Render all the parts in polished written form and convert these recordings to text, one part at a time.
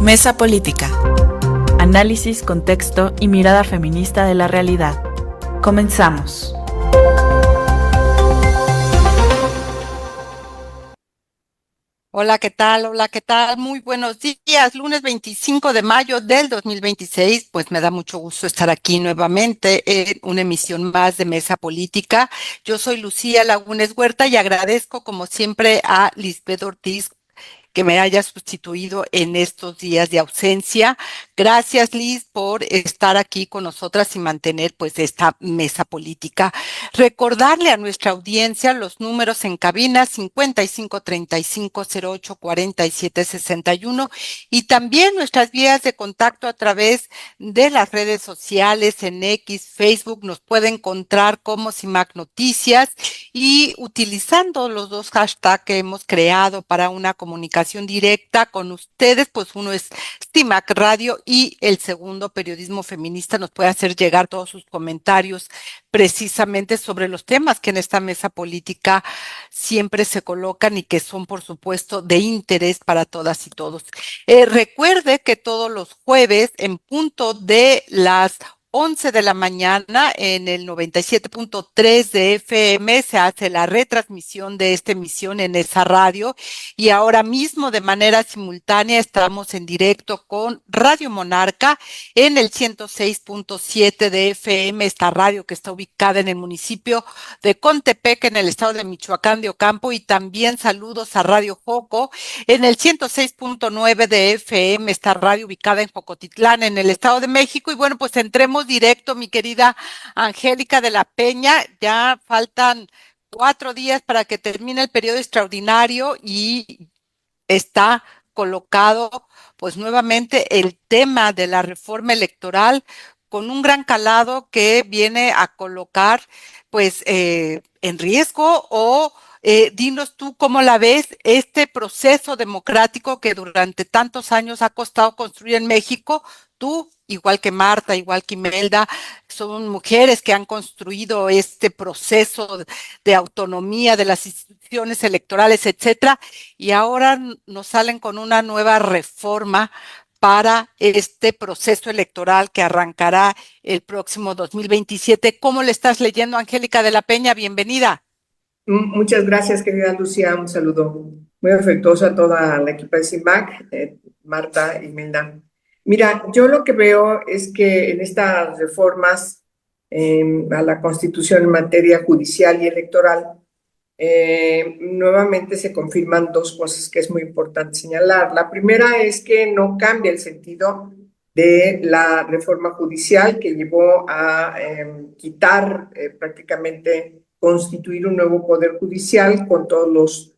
Mesa Política. Análisis, contexto y mirada feminista de la realidad. Comenzamos. Hola, ¿qué tal? Hola, ¿qué tal? Muy buenos días. Lunes 25 de mayo del 2026. Pues me da mucho gusto estar aquí nuevamente en una emisión más de Mesa Política. Yo soy Lucía Lagunes Huerta y agradezco como siempre a Lisbeth Ortiz que me haya sustituido en estos días de ausencia. Gracias, Liz, por estar aquí con nosotras y mantener pues esta mesa política. Recordarle a nuestra audiencia los números en cabina 5535084761 y también nuestras vías de contacto a través de las redes sociales en X, Facebook, nos puede encontrar como CIMAC Noticias y utilizando los dos hashtags que hemos creado para una comunicación directa con ustedes, pues uno es CIMAC Radio y el segundo Periodismo Feminista. Nos puede hacer llegar todos sus comentarios precisamente sobre los temas que en esta mesa política siempre se colocan y que son por supuesto de interés para todas y todos. Recuerde que todos los jueves en punto de las 11 de la mañana en el 97.3 de FM se hace la retransmisión de esta emisión en esa radio y ahora mismo de manera simultánea estamos en directo con Radio Monarca en el 106.7 de FM, esta radio que está ubicada en el municipio de Contepec en el estado de Michoacán de Ocampo, y también saludos a Radio Joco en el 106.9 de FM, esta radio ubicada en Jocotitlán en el estado de México. Y bueno, pues entremos directo, mi querida Angélica de la Peña. Ya faltan 4 días para que termine el periodo extraordinario y está colocado pues nuevamente el tema de la reforma electoral con un gran calado que viene a colocar pues en riesgo o dinos tú cómo la ves este proceso democrático que durante tantos años ha costado construir en México. Tú, igual que Marta, igual que Imelda, son mujeres que han construido este proceso de autonomía de las instituciones electorales, etcétera, y ahora nos salen con una nueva reforma para este proceso electoral que arrancará el próximo 2027. ¿Cómo le estás leyendo, Angélica de la Peña? Bienvenida. Muchas gracias, querida Lucía. Un saludo muy afectuoso a toda la equipa de CIMAC, Marta y Imelda. Mira, yo lo que veo es que en estas reformas a la Constitución en materia judicial y electoral, nuevamente se confirman dos cosas que es muy importante señalar. La primera es que no cambia el sentido de la reforma judicial que llevó a quitar prácticamente constituir un nuevo poder judicial con todos los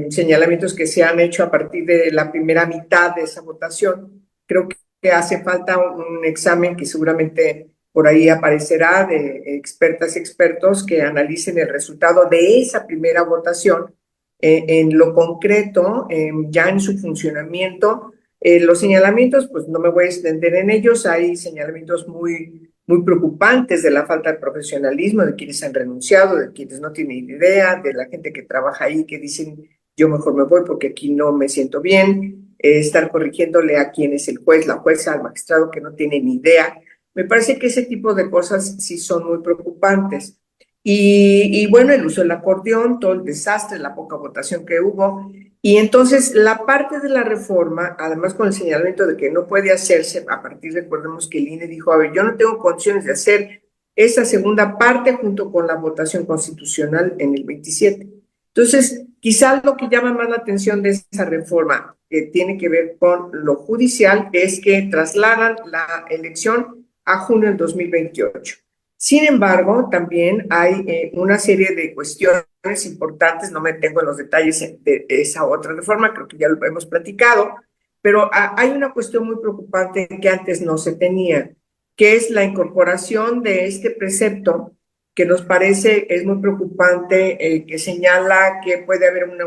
señalamientos que se han hecho a partir de la primera mitad de esa votación. Creo que hace falta un examen que seguramente por ahí aparecerá de expertas y expertos que analicen el resultado de esa primera votación en lo concreto, ya en su funcionamiento. Los señalamientos, pues no me voy a extender en ellos, hay señalamientos muy preocupantes de la falta de profesionalismo, de quienes han renunciado, de quienes no tienen idea, de la gente que trabaja ahí que dicen yo mejor me voy porque aquí no me siento bien, estar corrigiéndole a quién es el juez, la jueza, al magistrado que no tiene ni idea. Me parece que ese tipo de cosas sí son muy preocupantes. Y bueno, el uso del acordeón, todo el desastre, la poca votación que hubo. Y entonces la parte de la reforma, además con el señalamiento de que no puede hacerse, a partir, recordemos que el INE dijo, a ver, yo no tengo condiciones de hacer esa segunda parte junto con la votación constitucional en el 27. Entonces, quizás lo que llama más la atención de esa reforma, que tiene que ver con lo judicial, es que trasladan la elección a junio del 2028. Sin embargo, también hay una serie de cuestiones importantes, no me tengo en los detalles de esa otra reforma, creo que ya lo hemos platicado, pero hay una cuestión muy preocupante que antes no se tenía, que es la incorporación de este precepto que nos parece es muy preocupante, que señala que puede haber una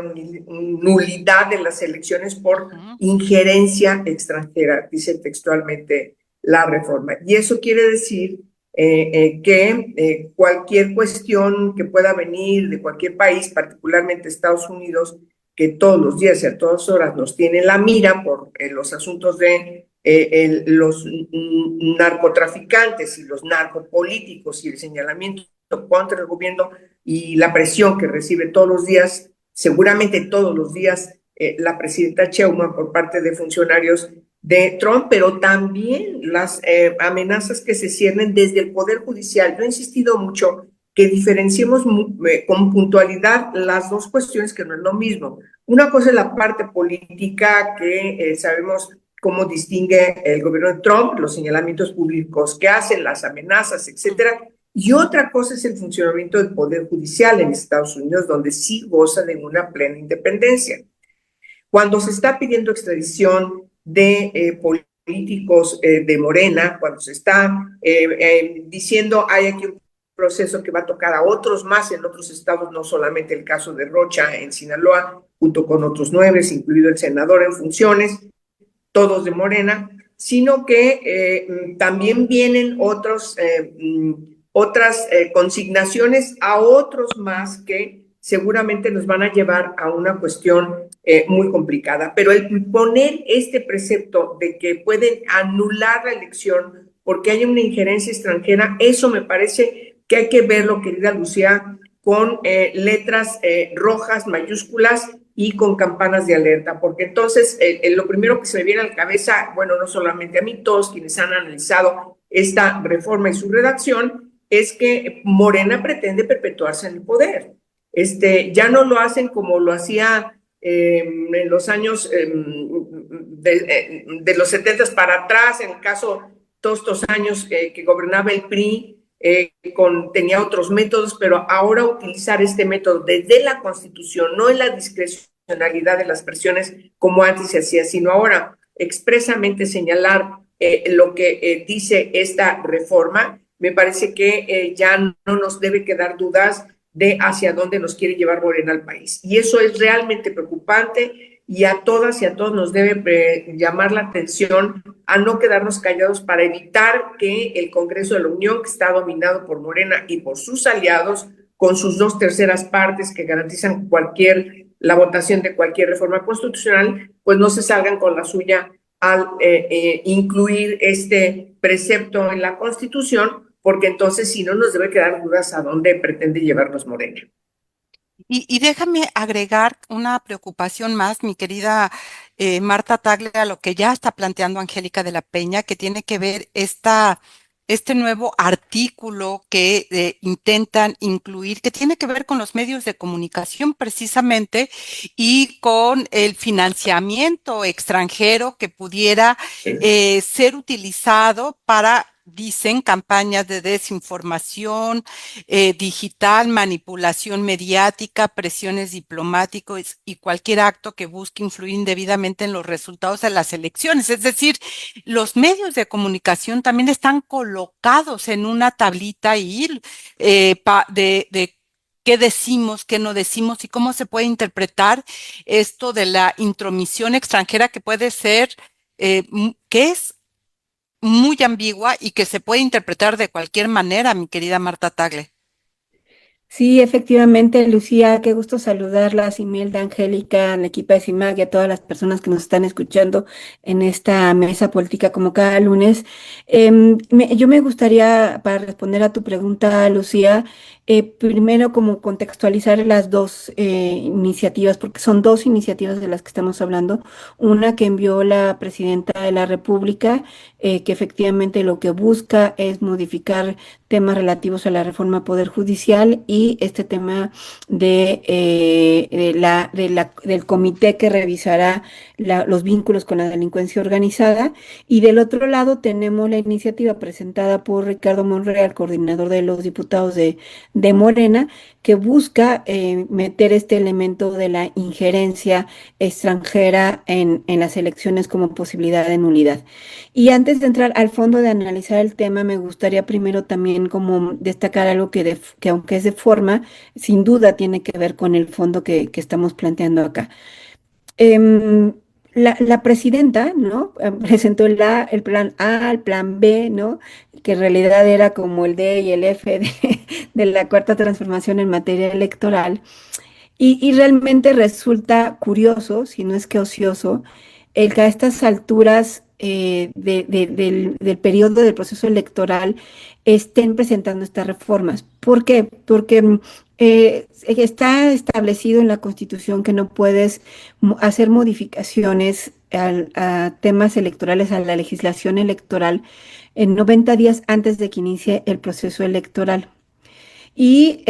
nulidad de las elecciones por injerencia extranjera, dice textualmente la reforma. Y eso quiere decir que cualquier cuestión que pueda venir de cualquier país, particularmente Estados Unidos, que todos los días y a todas horas nos tiene en la mira por los asuntos de los narcotraficantes y los narcopolíticos y el señalamiento contra el gobierno y la presión que recibe todos los días, seguramente todos los días, la presidenta Sheinbaum por parte de funcionarios de Trump, pero también las amenazas que se ciernen desde el Poder Judicial. Yo he insistido mucho que diferenciemos con puntualidad las dos cuestiones, que no es lo mismo. Una cosa es la parte política, que sabemos cómo distingue el gobierno de Trump, los señalamientos públicos que hacen, las amenazas, etcétera. Y otra cosa es el funcionamiento del Poder Judicial en Estados Unidos, donde sí goza de una plena independencia. Cuando se está pidiendo extradición de políticos de Morena, cuando se está diciendo hay aquí un proceso que va a tocar a otros más en otros estados, no solamente el caso de Rocha en Sinaloa, junto con otros 9, incluido el senador en funciones, todos de Morena, sino que también vienen otras consignaciones a otros más que seguramente nos van a llevar a una cuestión muy complicada. Pero el poner este precepto de que pueden anular la elección porque hay una injerencia extranjera, eso me parece que hay que verlo, querida Lucía, con letras rojas, mayúsculas y con campanas de alerta, porque entonces lo primero que se me viene a la cabeza, bueno, no solamente a mí, todos quienes han analizado esta reforma y su redacción, es que Morena pretende perpetuarse en el poder. Ya no lo hacen como lo hacía en los años de los 70 para atrás, en el caso todos estos años que gobernaba el PRI, tenía otros métodos, pero ahora utilizar este método desde la Constitución, no en la discrecionalidad de las presiones como antes se hacía, sino ahora expresamente señalar lo que dice esta reforma, me parece que ya no nos debe quedar dudas de hacia dónde nos quiere llevar Morena al país. Y eso es realmente preocupante y a todas y a todos nos debe llamar la atención a no quedarnos callados para evitar que el Congreso de la Unión, que está dominado por Morena y por sus aliados, con sus 2/3 partes que garantizan la votación de cualquier reforma constitucional, pues no se salgan con la suya al incluir este precepto en la Constitución, porque entonces si no nos debe quedar dudas a dónde pretende llevarnos Morena. Y déjame agregar una preocupación más, mi querida Marta Tagle, a lo que ya está planteando Angélica de la Peña, que tiene que ver este nuevo artículo que intentan incluir, que tiene que ver con los medios de comunicación precisamente y con el financiamiento extranjero que pudiera ser utilizado para, dicen, campañas de desinformación digital, manipulación mediática, presiones diplomáticas y cualquier acto que busque influir indebidamente en los resultados de las elecciones. Es decir, los medios de comunicación también están colocados en una tablita ahí de qué decimos, qué no decimos y cómo se puede interpretar esto de la intromisión extranjera que puede ser, que es muy ambigua y que se puede interpretar de cualquier manera, mi querida Marta Tagle. Sí, efectivamente, Lucía, qué gusto saludarlas, Imelda, Angélica, al equipo de CIMAC y a todas las personas que nos están escuchando en esta mesa política como cada lunes. Yo me gustaría, para responder a tu pregunta, Lucía, primero como contextualizar las dos iniciativas, porque son dos iniciativas de las que estamos hablando. Una que envió la Presidenta de la República, que efectivamente lo que busca es modificar temas relativos a la reforma Poder Judicial y este tema del comité que revisará los vínculos con la delincuencia organizada. Y del otro lado tenemos la iniciativa presentada por Ricardo Monreal, coordinador de los diputados de Morena, que busca meter este elemento de la injerencia extranjera en las elecciones como posibilidad de nulidad. Y antes de entrar al fondo de analizar el tema, me gustaría primero también como destacar algo que aunque es de forma, sin duda tiene que ver con el fondo que estamos planteando acá. La presidenta, ¿no? Presentó el plan A, el plan B, ¿no? Que en realidad era como el D y el F de la cuarta transformación en materia electoral. Y realmente resulta curioso, si no es que ocioso, el que a estas alturas del periodo del proceso electoral estén presentando estas reformas. ¿Por qué? Porque está establecido en la Constitución que no puedes hacer modificaciones a temas electorales, a la legislación electoral, en 90 días antes de que inicie el proceso electoral. Y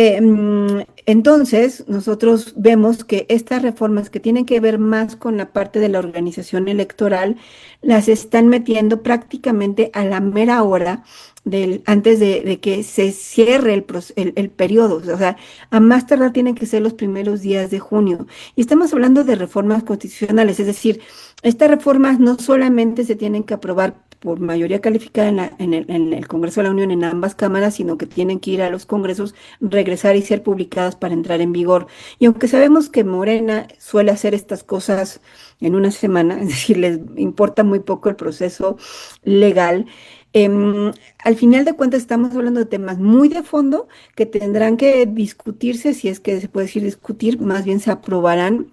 entonces nosotros vemos que estas reformas que tienen que ver más con la parte de la organización electoral, las están metiendo prácticamente a la mera hora antes de que se cierre el periodo. O sea, a más tardar tienen que ser los primeros días de junio. Y estamos hablando de reformas constitucionales, es decir, estas reformas no solamente se tienen que aprobar por mayoría calificada en el Congreso de la Unión, en ambas cámaras, sino que tienen que ir a los congresos, regresar y ser publicadas para entrar en vigor. Y aunque sabemos que Morena suele hacer estas cosas en una semana, es decir, les importa muy poco el proceso legal, al final de cuentas estamos hablando de temas muy de fondo que tendrán que discutirse, si es que se puede decir discutir, más bien se aprobarán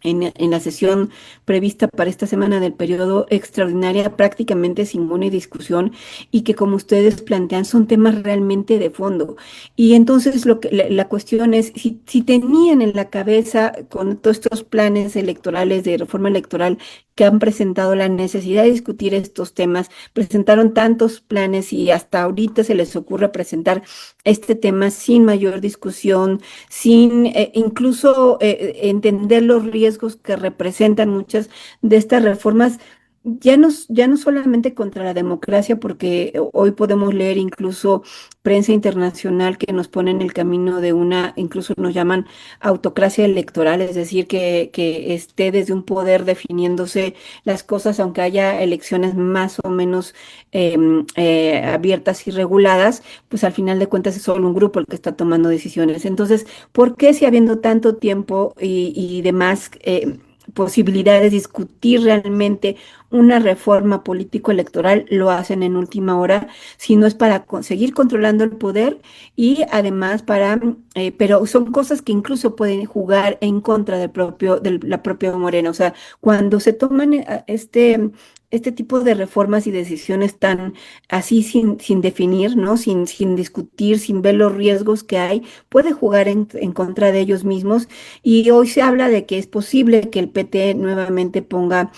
en la sesión prevista para esta semana del periodo extraordinaria, prácticamente sin ninguna discusión, y que, como ustedes plantean, son temas realmente de fondo. Y entonces la cuestión es, si tenían en la cabeza con todos estos planes electorales de reforma electoral que han presentado la necesidad de discutir estos temas, presentaron tantos planes y hasta ahorita se les ocurre presentar este tema sin mayor discusión, sin incluso entender los riesgos que representan muchas de estas reformas, ya no solamente contra la democracia, porque hoy podemos leer incluso prensa internacional que nos pone en el camino de incluso nos llaman autocracia electoral, es decir, que esté desde un poder definiéndose las cosas, aunque haya elecciones más o menos abiertas y reguladas, pues al final de cuentas es solo un grupo el que está tomando decisiones. Entonces, ¿por qué si habiendo tanto tiempo y demás posibilidades de discutir realmente una reforma político-electoral lo hacen en última hora, si no es para seguir controlando el poder y además pero son cosas que incluso pueden jugar en contra de la propia Morena? O sea, cuando se toman este tipo de reformas y decisiones tan así sin definir, ¿no? Sin discutir, sin ver los riesgos que hay, puede jugar en contra de ellos mismos. Y hoy se habla de que es posible que el PT nuevamente ponga,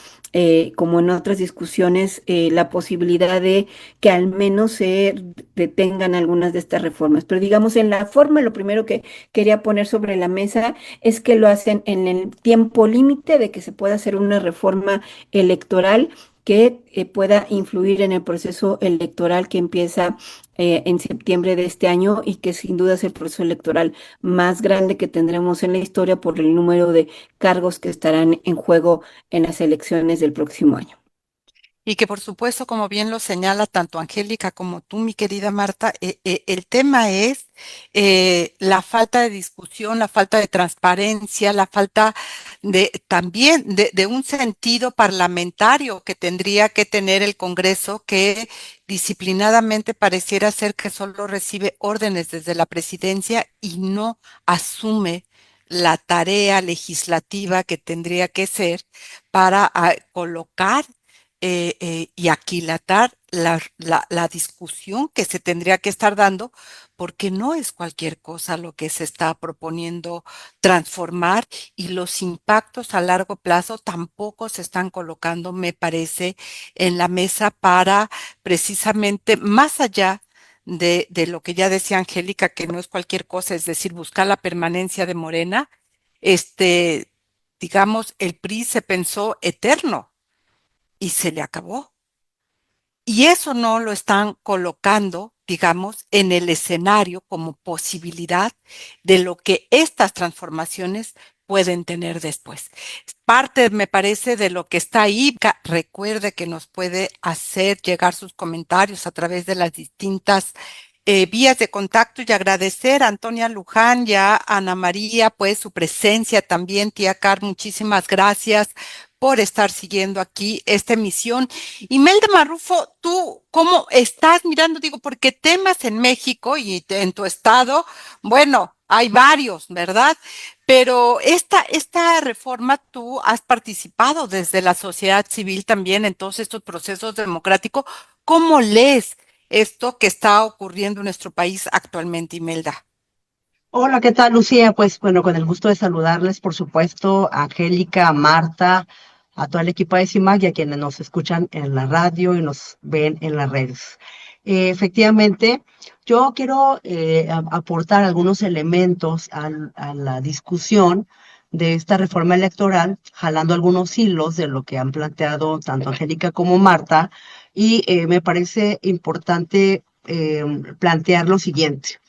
como en otras discusiones, la posibilidad de que al menos se detengan algunas de estas reformas. Pero digamos, en la forma, lo primero que quería poner sobre la mesa es que lo hacen en el tiempo límite de que se pueda hacer una reforma electoral que pueda influir en el proceso electoral que empieza en septiembre de este año y que sin duda es el proceso electoral más grande que tendremos en la historia por el número de cargos que estarán en juego en las elecciones del próximo año. Y que por supuesto, como bien lo señala tanto Angélica como tú, mi querida Marta, el tema es la falta de discusión, la falta de transparencia, la falta también de un sentido parlamentario que tendría que tener el Congreso, que disciplinadamente pareciera ser que solo recibe órdenes desde la presidencia y no asume la tarea legislativa que tendría que ser para colocar y aquilatar la discusión que se tendría que estar dando, porque no es cualquier cosa lo que se está proponiendo transformar y los impactos a largo plazo tampoco se están colocando, me parece, en la mesa para precisamente más allá de lo que ya decía Angélica, que no es cualquier cosa, es decir, buscar la permanencia de Morena, este, digamos, el PRI se pensó eterno y se le acabó. Y eso no lo están colocando, digamos, en el escenario como posibilidad de lo que estas transformaciones pueden tener después. Parte, me parece, de lo que está ahí. Recuerde que nos puede hacer llegar sus comentarios a través de las distintas vías de contacto y agradecer a Antonia Luján y a Ana María, pues su presencia también. Tía Car, muchísimas gracias por estar siguiendo aquí esta emisión. Imelda Marrufo, ¿tú cómo estás mirando? Digo, porque temas en México y en tu estado, bueno, Hay varios, ¿verdad? Pero esta reforma, tú has participado desde la sociedad civil también en todos estos procesos democráticos. ¿Cómo lees esto que está ocurriendo en nuestro país actualmente, Imelda? Hola, ¿qué tal, Lucía? Pues bueno, con el gusto de saludarles, por supuesto, a Angélica, a Marta, a todo el equipo de CIMAC y a quienes nos escuchan en la radio y nos ven en las redes. Efectivamente, yo quiero aportar algunos elementos a la discusión de esta reforma electoral, jalando algunos hilos de lo que han planteado tanto Angélica como Marta, y me parece importante plantear lo siguiente.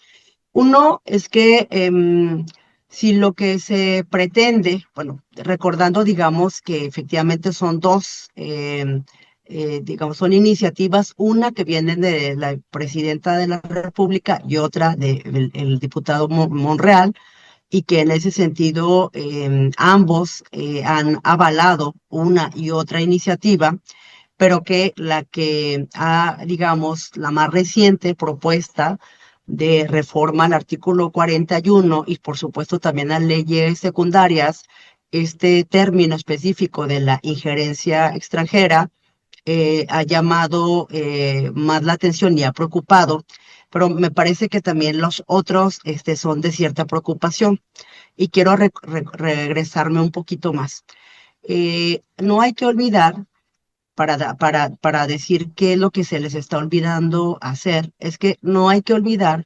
Uno es que si lo que se pretende, bueno, recordando, digamos, que efectivamente son dos, digamos, son iniciativas, una que viene de la presidenta de la República y otra del el diputado Monreal, y que en ese sentido ambos han avalado una y otra iniciativa, pero que la que ha, digamos, la más reciente propuesta de reforma al artículo 41 y por supuesto también a leyes secundarias, este término específico de la injerencia extranjera ha llamado más la atención y ha preocupado, pero me parece que también los otros son de cierta preocupación y quiero regresarme un poquito más. No hay que olvidar para decir qué es lo que se les está olvidando hacer, es que no hay que olvidar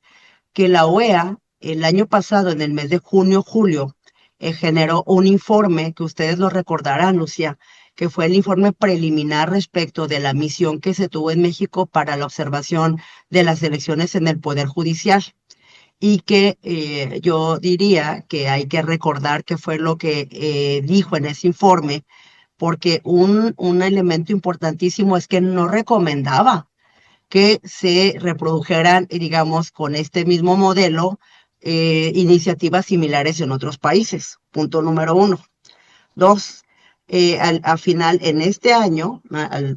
que la OEA el año pasado, en el mes de junio, julio, generó un informe que ustedes lo recordarán, Lucía, que fue el informe preliminar respecto de la misión que se tuvo en México para la observación de las elecciones en el Poder Judicial. Y que yo diría que hay que recordar qué fue lo que dijo en ese informe, porque un elemento importantísimo es que no recomendaba que se reprodujeran, digamos, con este mismo modelo, iniciativas similares en otros países. Punto número uno. Dos, al final, en este año,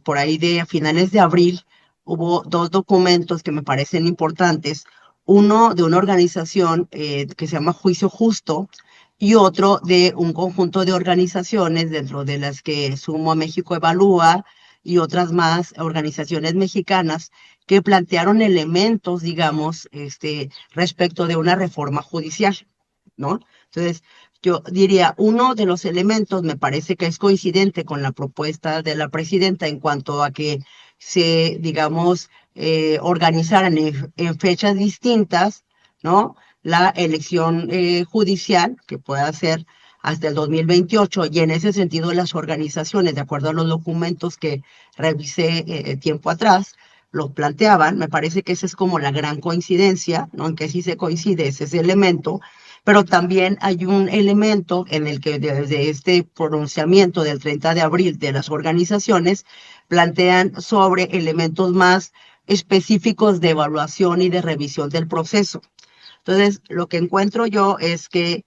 por ahí de a finales de abril, hubo dos documentos que me parecen importantes. Uno de una organización que se llama Juicio Justo y otro de un conjunto de organizaciones dentro de las que Sumo a México Evalúa y otras más organizaciones mexicanas que plantearon elementos, digamos, respecto de una reforma judicial, ¿no? Entonces, yo diría, uno de los elementos me parece que es coincidente con la propuesta de la presidenta en cuanto a que se, digamos, organizaran en fechas distintas, ¿no? La elección judicial, que pueda ser hasta el 2028, y en ese sentido las organizaciones, de acuerdo a los documentos que revisé tiempo atrás, lo planteaban. Me parece que esa es como la gran coincidencia, ¿no? En que sí se coincide ese elemento, pero también hay un elemento en el que desde este pronunciamiento del 30 de abril de las organizaciones plantean sobre elementos más específicos de evaluación y de revisión del proceso. Entonces, lo que encuentro yo es que,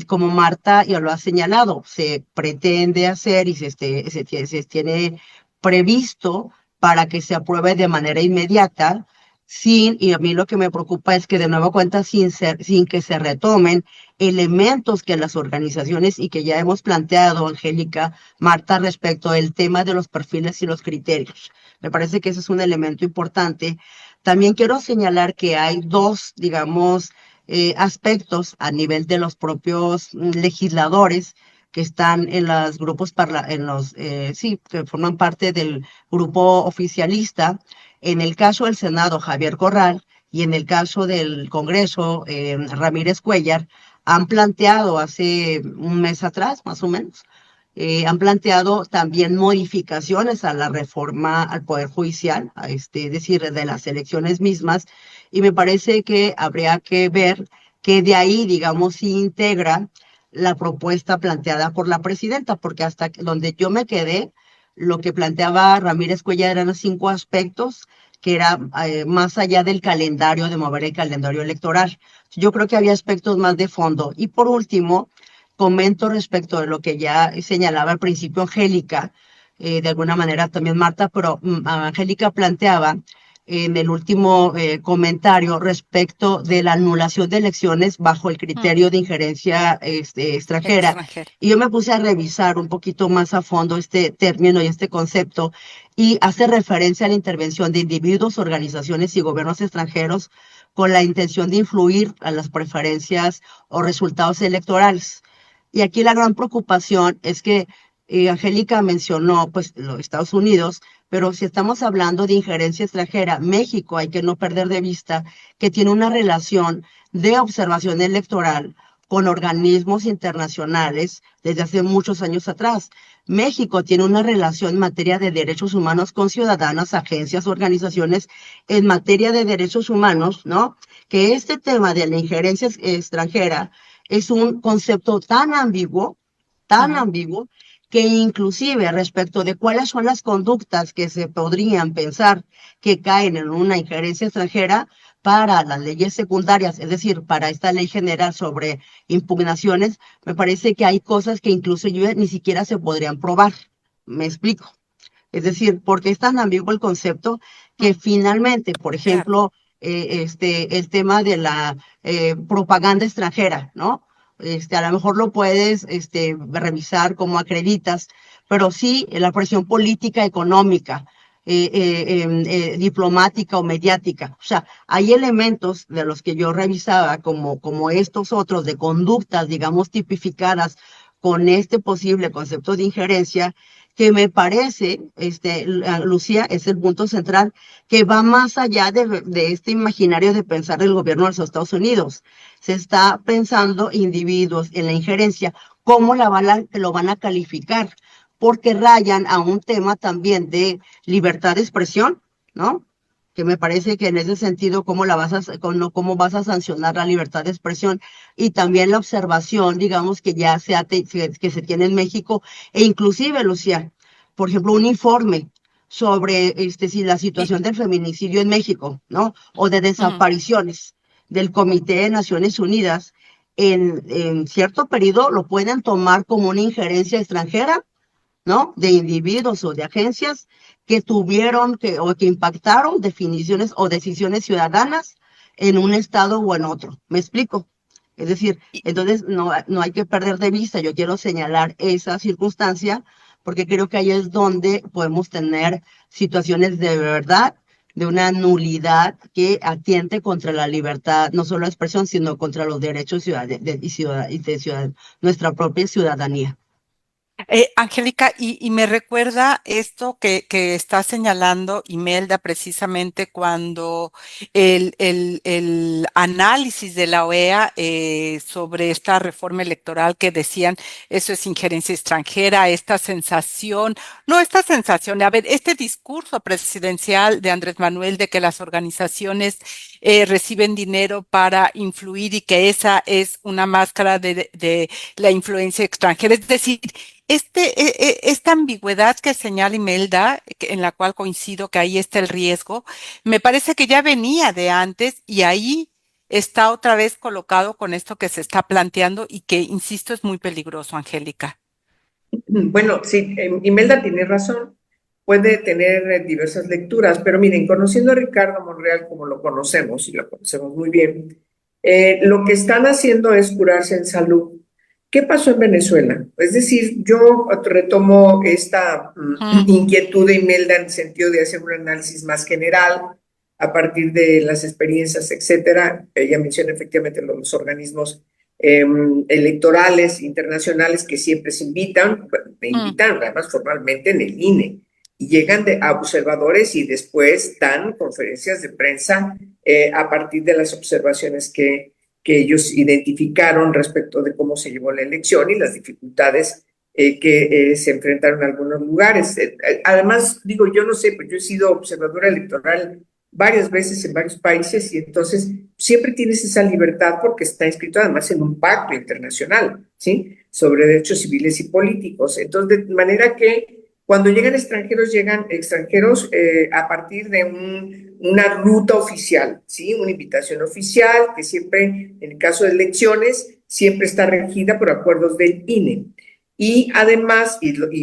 como Marta ya lo ha señalado, se pretende hacer y se tiene previsto para que se apruebe de manera inmediata, y a mí lo que me preocupa es que de nueva cuenta, sin que se retomen elementos que las organizaciones y que ya hemos planteado, Angélica, Marta, respecto del tema de los perfiles y los criterios. Me parece que ese es un elemento importante. También quiero señalar que hay dos, digamos, aspectos a nivel de los propios legisladores que están en los grupos, sí, que forman parte del grupo oficialista. En el caso del Senado, Javier Corral, y en el caso del Congreso, Ramírez Cuellar, han planteado hace un mes atrás, más o menos, han planteado también modificaciones a la reforma al Poder Judicial, es decir, de las elecciones mismas, y me parece que habría que ver que de ahí, digamos, se integra la propuesta planteada por la presidenta, porque hasta donde yo me quedé, lo que planteaba Ramírez Cuellar eran los 5 aspectos, que era más allá del calendario, de mover el calendario electoral. Yo creo que había aspectos más de fondo. Y por último, comento respecto de lo que ya señalaba al principio Angélica, de alguna manera también Marta, pero Angélica planteaba en el último comentario respecto de la anulación de elecciones bajo el criterio de injerencia extranjera. Y yo me puse a revisar un poquito más a fondo este término y este concepto, y hace referencia a la intervención de individuos, organizaciones y gobiernos extranjeros con la intención de influir a las preferencias o resultados electorales. Y aquí la gran preocupación es que Angélica mencionó pues los Estados Unidos, pero si estamos hablando de injerencia extranjera, México, hay que no perder de vista que tiene una relación de observación electoral con organismos internacionales desde hace muchos años atrás. México tiene una relación en materia de derechos humanos con ciudadanas, agencias, organizaciones en materia de derechos humanos, ¿no? Que este tema de la injerencia extranjera es un concepto tan ambiguo, que inclusive respecto de cuáles son las conductas que se podrían pensar que caen en una injerencia extranjera para las leyes secundarias, es decir, para esta ley general sobre impugnaciones, me parece que hay cosas que inclusive ni siquiera se podrían probar. Me explico. Es decir, porque es tan ambiguo el concepto que finalmente, por ejemplo, el tema de la propaganda extranjera, ¿no? A lo mejor lo puedes revisar como acreditas, pero sí la presión política, económica, diplomática o mediática. O sea, hay elementos de los que yo revisaba como estos otros de conductas, digamos, tipificadas con este posible concepto de injerencia, que me parece, Lucía, es el punto central, que va más allá de este imaginario de pensar el gobierno de los Estados Unidos. Se está pensando individuos en la injerencia, ¿cómo lo van a calificar? Porque rayan a un tema también de libertad de expresión, ¿no? Que me parece que en ese sentido, ¿cómo vas a sancionar la libertad de expresión? Y también la observación, digamos, que que se tiene en México, e inclusive, Lucía, por ejemplo, un informe sobre si la situación del feminicidio en México, ¿no? O de desapariciones del Comité de Naciones Unidas, en cierto periodo lo pueden tomar como una injerencia extranjera, ¿no? De individuos o de agencias que tuvieron o que impactaron definiciones o decisiones ciudadanas en un estado o en otro. ¿Me explico? Es decir, entonces no hay que perder de vista. Yo quiero señalar esa circunstancia porque creo que ahí es donde podemos tener situaciones de verdad, de una nulidad que atiente contra la libertad, no solo de expresión, sino contra los derechos de nuestra propia ciudadanía. Angélica, y me recuerda esto que está señalando Imelda precisamente cuando el análisis de la OEA sobre esta reforma electoral que decían eso es injerencia extranjera, esta sensación, este discurso presidencial de Andrés Manuel de que las organizaciones reciben dinero para influir y que esa es una máscara de la influencia extranjera. Es decir, esta ambigüedad que señala Imelda, en la cual coincido que ahí está el riesgo, me parece que ya venía de antes y ahí está otra vez colocado con esto que se está planteando y que, insisto, es muy peligroso, Angélica. Bueno, sí, Imelda tiene razón, puede tener diversas lecturas, pero miren, conociendo a Ricardo Monreal como lo conocemos y lo conocemos muy bien, lo que están haciendo es curarse en salud. ¿Qué pasó en Venezuela? Es decir, yo retomo esta inquietud de Imelda en el sentido de hacer un análisis más general a partir de las experiencias, etcétera. Ella menciona efectivamente los organismos electorales internacionales que siempre se invitan, me invitan además formalmente en el INE, y llegan a observadores y después dan conferencias de prensa a partir de las observaciones que ellos identificaron respecto de cómo se llevó la elección y las dificultades que se enfrentaron en algunos lugares. Además, digo, yo no sé, pero yo he sido observadora electoral varias veces en varios países y entonces siempre tienes esa libertad porque está escrito además en un pacto internacional, ¿sí? Sobre derechos civiles y políticos. Entonces, de manera que cuando llegan extranjeros a partir de una ruta oficial, ¿sí? Una invitación oficial que siempre, en el caso de elecciones, siempre está regida por acuerdos del INE. y además,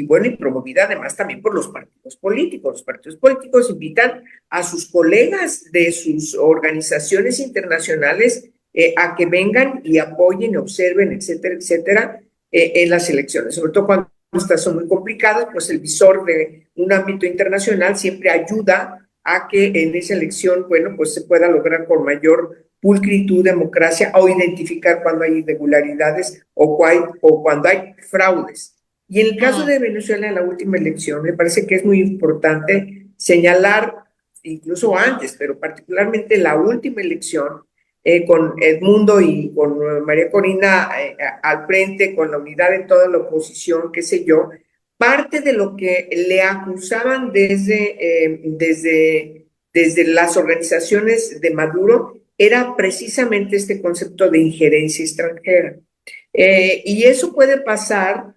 bueno, y promovida además también por los partidos políticos. Los partidos políticos invitan a sus colegas de sus organizaciones internacionales a que vengan y apoyen, observen, etcétera, etcétera, en las elecciones, sobre todo cuando estas son muy complicadas, pues el visor de un ámbito internacional siempre ayuda a que en esa elección, bueno, pues se pueda lograr con mayor pulcritud, democracia, o identificar cuando hay irregularidades o cuando hay fraudes. Y en el caso de Venezuela, en la última elección, me parece que es muy importante señalar, incluso antes, pero particularmente la última elección, con Edmundo y con María Corina al frente, con la unidad de toda la oposición, qué sé yo, parte de lo que le acusaban desde las organizaciones de Maduro era precisamente este concepto de injerencia extranjera. Y eso puede pasar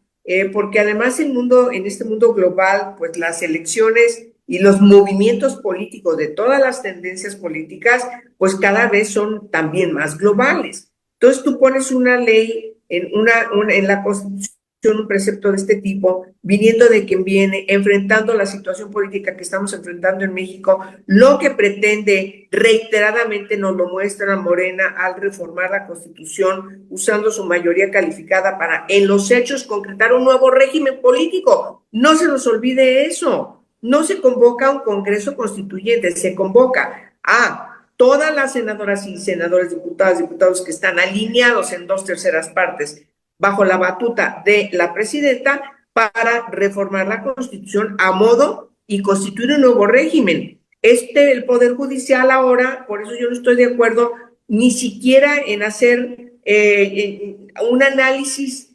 porque además en este mundo global, pues las elecciones y los movimientos políticos de todas las tendencias políticas, pues cada vez son también más globales. Entonces tú pones una ley en la Constitución, un precepto de este tipo, viniendo de quien viene, enfrentando la situación política que estamos enfrentando en México, lo que pretende reiteradamente nos lo muestra Morena al reformar la Constitución, usando su mayoría calificada para, en los hechos, concretar un nuevo régimen político. No se nos olvide eso. No se convoca a un Congreso Constituyente, se convoca a todas las senadoras y senadores, diputadas, diputados que están alineados en 2/3 partes bajo la batuta de la presidenta para reformar la Constitución a modo y constituir un nuevo régimen. El Poder Judicial ahora, por eso yo no estoy de acuerdo ni siquiera en hacer un análisis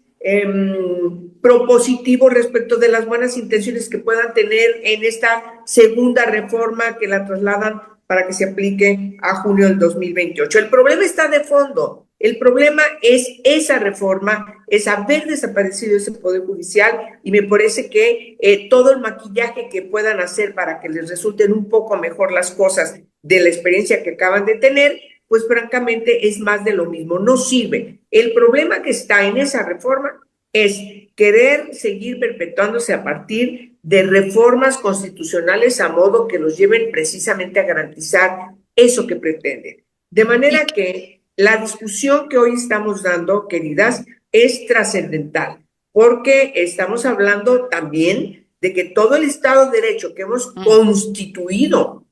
propositivo respecto de las buenas intenciones que puedan tener en esta segunda reforma que la trasladan para que se aplique a junio del 2028. El problema está de fondo. El problema es esa reforma, es haber desaparecido ese Poder Judicial, y me parece que todo el maquillaje que puedan hacer para que les resulten un poco mejor las cosas de la experiencia que acaban de tener, pues francamente es más de lo mismo, no sirve. El problema que está en esa reforma es querer seguir perpetuándose a partir de reformas constitucionales a modo que los lleven precisamente a garantizar eso que pretenden. De manera que la discusión que hoy estamos dando, queridas, es trascendental, porque estamos hablando también de que todo el Estado de Derecho que hemos construido,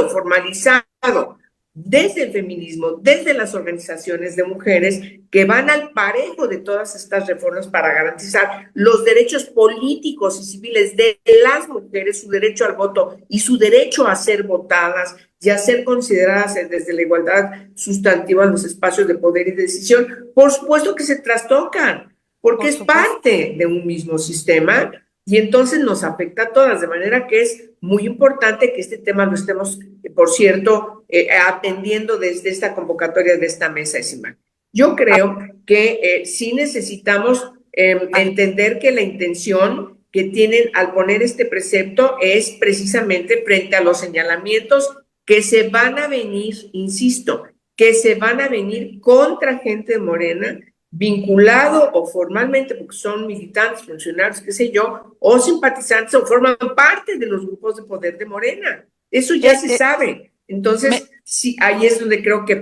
formalizado, desde el feminismo, desde las organizaciones de mujeres, que van al parejo de todas estas reformas para garantizar los derechos políticos y civiles de las mujeres, su derecho al voto y su derecho a ser votadas y a ser consideradas desde la igualdad sustantiva en los espacios de poder y decisión. Por supuesto que se trastocan, porque es parte de un mismo sistema y entonces nos afecta a todas, de manera que es muy importante que este tema lo estemos, por cierto, atendiendo desde esta convocatoria de esta mesa de CIMAC. Yo creo que sí necesitamos entender que la intención que tienen al poner este precepto es precisamente frente a los señalamientos que se van a venir, insisto, que se van a venir contra gente de Morena, vinculado o formalmente, porque son militantes, funcionarios, qué sé yo, o simpatizantes o forman parte de los grupos de poder de Morena. Eso ya se sabe. Entonces, sí, ahí es donde creo que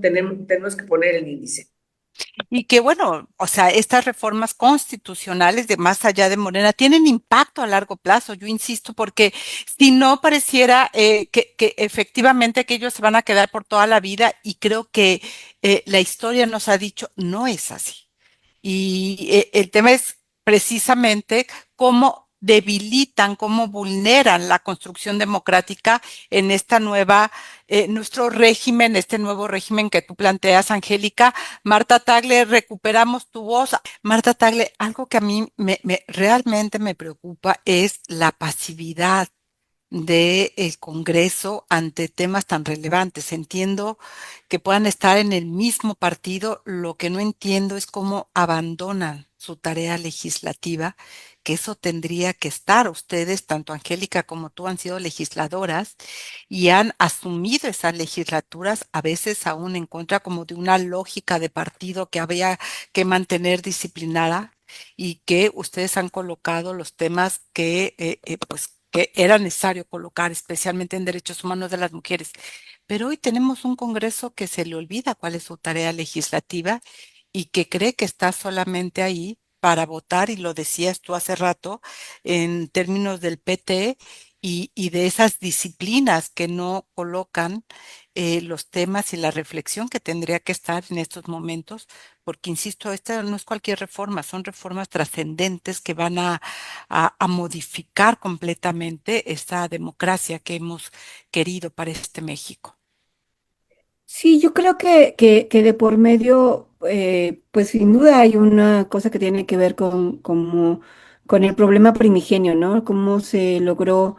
tenemos que poner el índice. Y que bueno, o sea, estas reformas constitucionales de más allá de Morena tienen impacto a largo plazo, yo insisto, porque si no pareciera que efectivamente aquellos se van a quedar por toda la vida, y creo que la historia nos ha dicho no es así. Y el tema es precisamente cómo debilitan, cómo vulneran la construcción democrática en esta nuestro régimen, este nuevo régimen que tú planteas, Angélica. Marta Tagle, recuperamos tu voz. Marta Tagle, algo que a mí realmente me preocupa es la pasividad del Congreso ante temas tan relevantes. Entiendo que puedan estar en el mismo partido, lo que no entiendo es cómo abandonan su tarea legislativa, que eso tendría que estar. Ustedes, tanto Angélica como tú, han sido legisladoras y han asumido esas legislaturas, a veces aún en contra como de una lógica de partido que había que mantener disciplinada. y que ustedes han colocado los temas pues, que era necesario colocar, especialmente en derechos humanos de las mujeres. Pero hoy tenemos un Congreso que se le olvida cuál es su tarea legislativa y que cree que está solamente ahí para votar, y lo decías tú hace rato, en términos del PT y de esas disciplinas que no colocan los temas y la reflexión que tendría que estar en estos momentos, porque insisto, esta no es cualquier reforma, son reformas trascendentes que van a modificar completamente esta democracia que hemos querido para este México. Sí, yo creo que de por medio, pues sin duda hay una cosa que tiene que ver con el problema primigenio, ¿no? Cómo se logró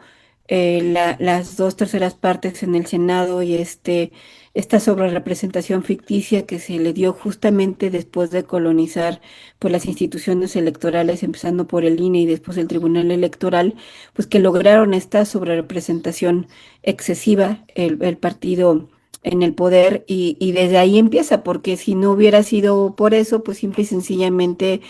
las dos terceras partes en el Senado y esta sobrerepresentación ficticia que se le dio justamente después de colonizar pues, las instituciones electorales, empezando por el INE y después el Tribunal Electoral, pues que lograron esta sobrerepresentación excesiva, el partido en el poder y desde ahí empieza, porque si no hubiera sido por eso, pues simple y sencillamente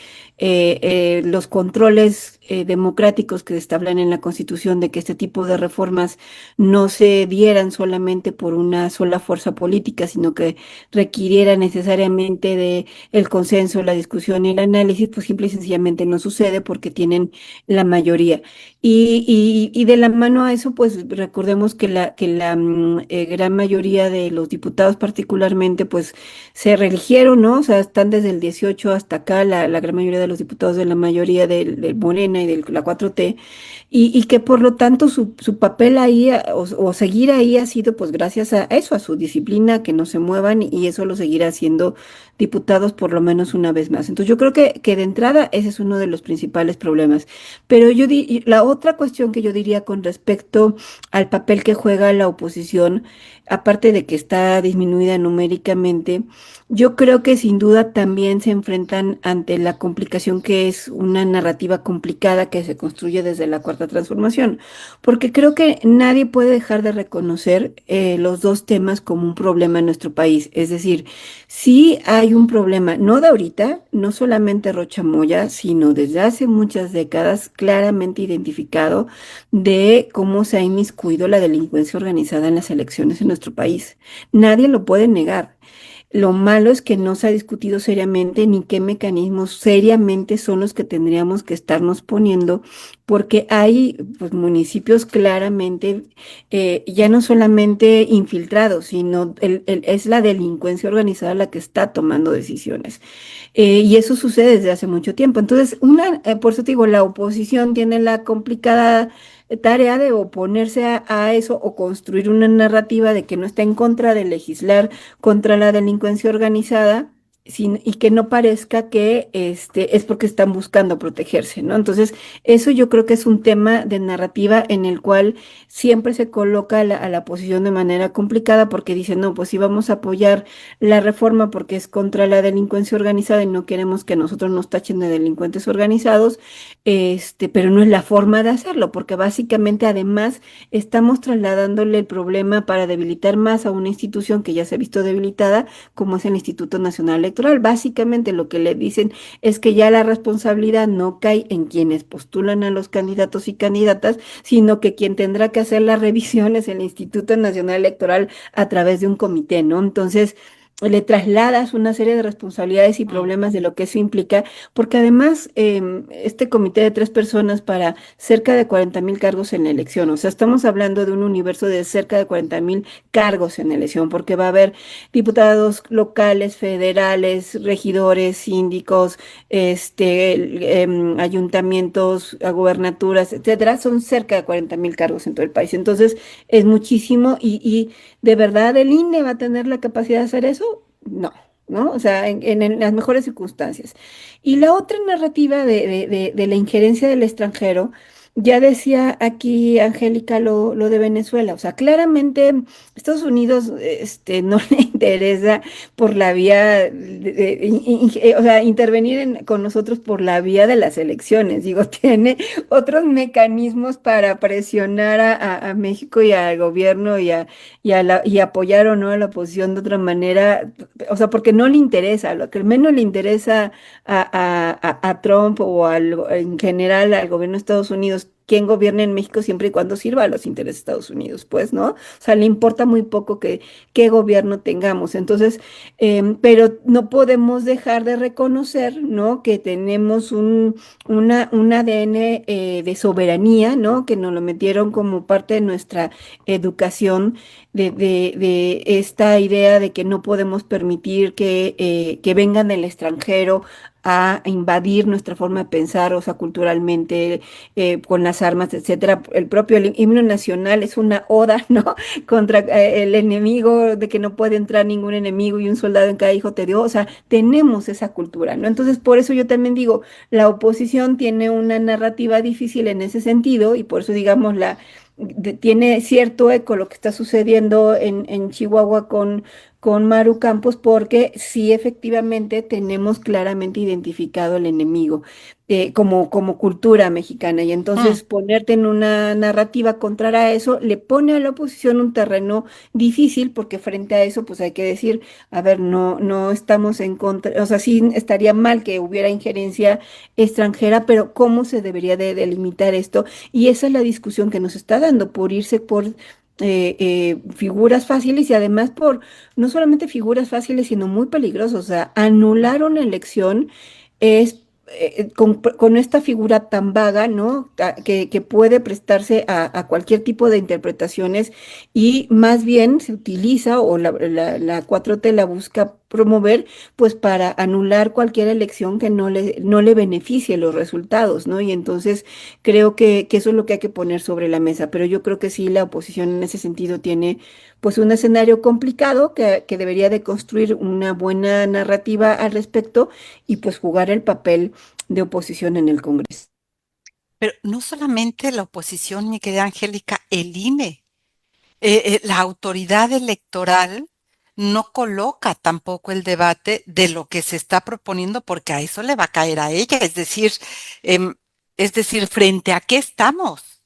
los controles democráticos que establecen en la Constitución de que este tipo de reformas no se dieran solamente por una sola fuerza política, sino que requiriera necesariamente de el consenso, la discusión y el análisis, pues simple y sencillamente no sucede porque tienen la mayoría. Y de la mano a eso, pues recordemos que la gran mayoría de los diputados particularmente, pues se reeligieron, ¿no? O sea, están desde el 18 hasta acá, la gran mayoría de los diputados de la mayoría del Morena y de la 4T, y que por lo tanto su papel ahí o seguir ahí ha sido pues gracias a eso, a su disciplina, que no se muevan y eso lo seguirá haciendo diputados por lo menos una vez más. Entonces yo creo que de entrada ese es uno de los principales problemas. Pero la otra cuestión que yo diría con respecto al papel que juega la oposición, aparte de que está disminuida numéricamente, yo creo que sin duda también se enfrentan ante la complicación que es una narrativa complicada que se construye desde la Cuarta Transformación, porque creo que nadie puede dejar de reconocer los dos temas como un problema en nuestro país. Es decir, sí hay un problema, no de ahorita, no solamente Rocha Moya, sino desde hace muchas décadas claramente identificado de cómo se ha inmiscuido la delincuencia organizada en las elecciones en nuestro país. Nadie lo puede negar. Lo malo es que no se ha discutido seriamente ni qué mecanismos seriamente son los que tendríamos que estarnos poniendo, porque hay pues, municipios claramente ya no solamente infiltrados, sino es la delincuencia organizada la que está tomando decisiones. Y eso sucede desde hace mucho tiempo. Entonces, por eso te digo, la oposición tiene la complicada tarea de oponerse a eso o construir una narrativa de que no está en contra de legislar contra la delincuencia organizada y que no parezca que es porque están buscando protegerse, ¿no? Entonces, eso yo creo que es un tema de narrativa en el cual siempre se coloca a la posición de manera complicada porque dicen, no, pues sí vamos a apoyar la reforma porque es contra la delincuencia organizada y no queremos que nosotros nos tachen de delincuentes organizados, pero no es la forma de hacerlo, porque básicamente además estamos trasladándole el problema para debilitar más a una institución que ya se ha visto debilitada, como es el Instituto Nacional Electoral. Básicamente lo que le dicen es que ya la responsabilidad no cae en quienes postulan a los candidatos y candidatas, sino que quien tendrá que hacer las revisiones es el Instituto Nacional Electoral a través de un comité, ¿no? Entonces, le trasladas una serie de responsabilidades y problemas de lo que eso implica, porque además este comité de 3 personas para cerca de 40,000 cargos en la elección, o sea, estamos hablando de un universo de cerca de 40,000 cargos en la elección, porque va a haber diputados locales, federales, regidores, síndicos, ayuntamientos, gubernaturas, etcétera, son cerca de 40,000 cargos en todo el país, entonces es muchísimo y ¿de verdad el INE va a tener la capacidad de hacer eso? No, ¿no? O sea, en las mejores circunstancias. Y la otra narrativa de la injerencia del extranjero Ya decía aquí Angélica lo de Venezuela, o sea, claramente Estados Unidos no le interesa por la vía, o sea, intervenir con nosotros por la vía de las elecciones. Digo, tiene otros mecanismos para presionar a México y al gobierno y apoyar o no a la oposición de otra manera, o sea, porque no le interesa, lo que menos le interesa a Trump o en general al gobierno de Estados Unidos, quien gobierne en México siempre y cuando sirva a los intereses de Estados Unidos, pues, ¿no? O sea, le importa muy poco qué gobierno tengamos. Entonces, pero no podemos dejar de reconocer, ¿no? Que tenemos un ADN de soberanía, ¿no? Que nos lo metieron como parte de nuestra educación, de esta idea de que no podemos permitir que vengan del extranjero a invadir nuestra forma de pensar, o sea, culturalmente, con las armas, etcétera. El propio himno nacional es una oda, ¿no? Contra el enemigo, de que no puede entrar ningún enemigo y un soldado en cada hijo te dio. O sea, tenemos esa cultura, ¿no? Entonces, por eso yo también digo, la oposición tiene una narrativa difícil en ese sentido y por eso, digamos, tiene cierto eco lo que está sucediendo en Chihuahua con Maru Campos, porque sí efectivamente tenemos claramente identificado el enemigo como cultura mexicana. Y Mm. entonces ponerte en una narrativa contraria a eso le pone a la oposición un terreno difícil, porque frente a eso, pues hay que decir, a ver, no estamos en contra, o sea, sí estaría mal que hubiera injerencia extranjera, pero ¿cómo se debería de delimitar esto? Y esa es la discusión que nos está dando por irse por figuras fáciles y además por no solamente figuras fáciles, sino muy peligrosas. O sea, anular una elección es con esta figura tan vaga, ¿no? Que puede prestarse a cualquier tipo de interpretaciones y más bien se utiliza o la 4T la busca promover pues para anular cualquier elección que no le beneficie los resultados, ¿no? Y entonces creo que eso es lo que hay que poner sobre la mesa, pero yo creo que sí la oposición en ese sentido tiene pues un escenario complicado que debería de construir una buena narrativa al respecto y pues jugar el papel de oposición en el Congreso. Pero no solamente la oposición, mi querida Angélica, el INE, la autoridad electoral no coloca tampoco el debate de lo que se está proponiendo porque a eso le va a caer a ella. Em, es decir, ¿frente a qué estamos?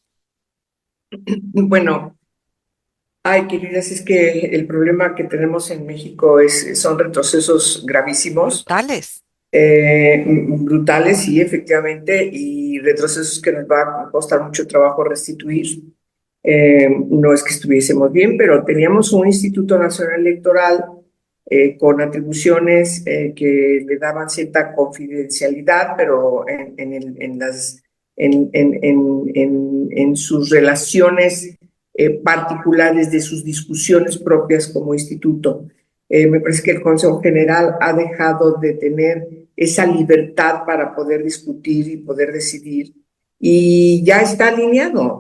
Bueno, ay, queridas, es que el problema que tenemos en México son retrocesos gravísimos, Brutales. brutales, sí, efectivamente, y retrocesos que nos va a costar mucho trabajo restituir. No es que estuviésemos bien, pero teníamos un Instituto Nacional Electoral con atribuciones que le daban cierta confidencialidad, pero en sus relaciones particulares de sus discusiones propias como instituto. Me parece que el Consejo General ha dejado de tener esa libertad para poder discutir y poder decidir y ya está alineado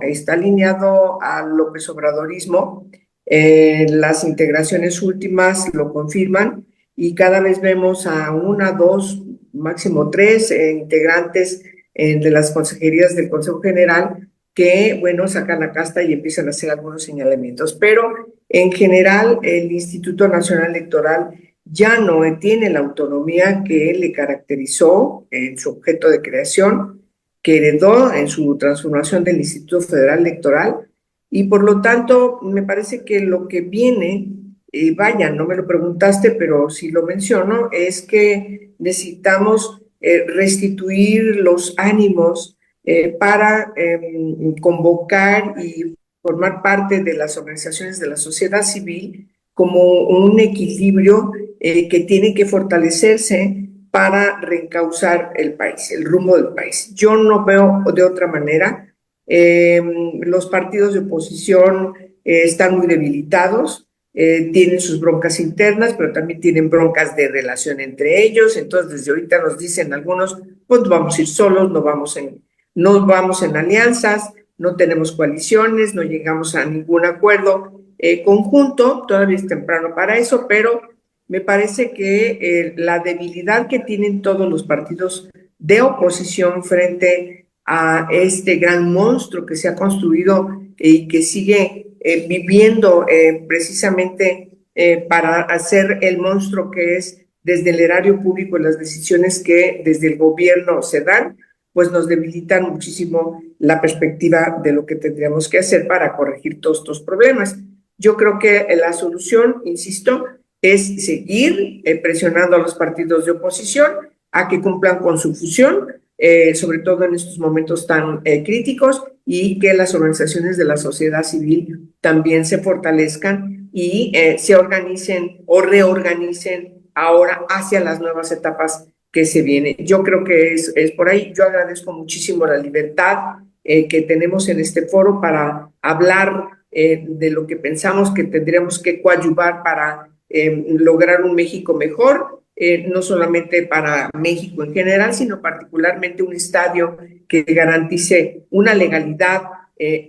al López Obradorismo. Las integraciones últimas lo confirman y cada vez vemos a una, dos, máximo tres integrantes de las consejerías del Consejo General que, bueno, sacan la casta y empiezan a hacer algunos señalamientos. Pero en general el Instituto Nacional Electoral ya no tiene la autonomía que le caracterizó en su objeto de creación, que heredó en su transformación del Instituto Federal Electoral, y por lo tanto me parece que lo que viene, vaya, no me lo preguntaste, pero sí lo menciono, es que necesitamos restituir los ánimos para convocar y formar parte de las organizaciones de la sociedad civil como un equilibrio que tiene que fortalecerse para reencauzar el país, el rumbo del país. Yo no veo de otra manera. Los partidos de oposición están muy debilitados, tienen sus broncas internas, pero también tienen broncas de relación entre ellos. Entonces, desde ahorita nos dicen algunos, pues vamos a ir solos, no vamos en alianzas, no tenemos coaliciones, no llegamos a ningún acuerdo conjunto, todavía es temprano para eso, pero me parece que la debilidad que tienen todos los partidos de oposición frente a este gran monstruo que se ha construido y que sigue viviendo precisamente para hacer el monstruo que es desde el erario público y las decisiones que desde el gobierno se dan, pues nos debilitan muchísimo la perspectiva de lo que tendríamos que hacer para corregir todos estos problemas. Yo creo que la solución, insisto, es seguir presionando a los partidos de oposición a que cumplan con su función, sobre todo en estos momentos tan críticos, y que las organizaciones de la sociedad civil también se fortalezcan y se organicen o reorganicen ahora hacia las nuevas etapas que se vienen. Yo creo que es por ahí. Yo agradezco muchísimo la libertad que tenemos en este foro para hablar de lo que pensamos que tendríamos que coadyuvar para lograr un México mejor, no solamente para México en general, sino particularmente un estadio que garantice una legalidad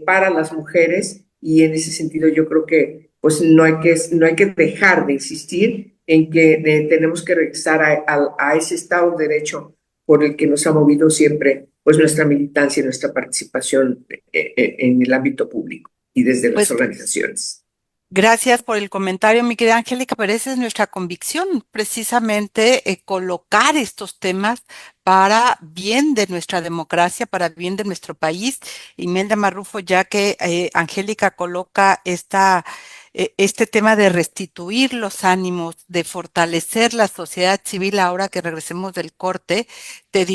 para las mujeres, y en ese sentido yo creo que pues no hay que dejar de insistir en que tenemos que regresar a ese Estado de Derecho por el que nos ha movido siempre pues nuestra militancia y nuestra participación en el ámbito público y desde las organizaciones. Gracias por el comentario, mi querida Angélica, pero esa es nuestra convicción, precisamente colocar estos temas para bien de nuestra democracia, para bien de nuestro país. Imelda Marrufo, ya que Angélica coloca este tema de restituir los ánimos, de fortalecer la sociedad civil ahora que regresemos del corte, te